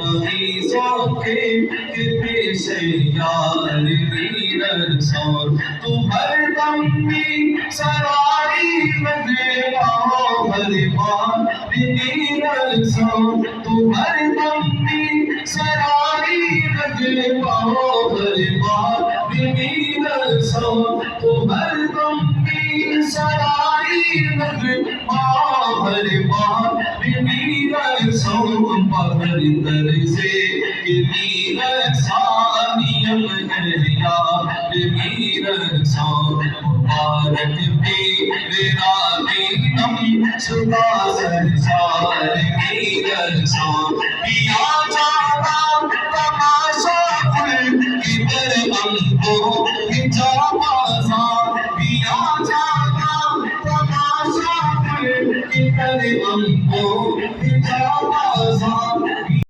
के पेश यार वीर सौर तू हरदम भी सराई लगे पाओ हरि बार वीर सौर तू हरदम भी सराई लगे पाओ हरि बार वीर सौर तू हरदम भी सराई लगे पाओ हरि बार वीर सौर पहर कर से वीर सानियम हरिया वीर सौर मुबारक मेरा दीनम सुदा संसार वीर सौर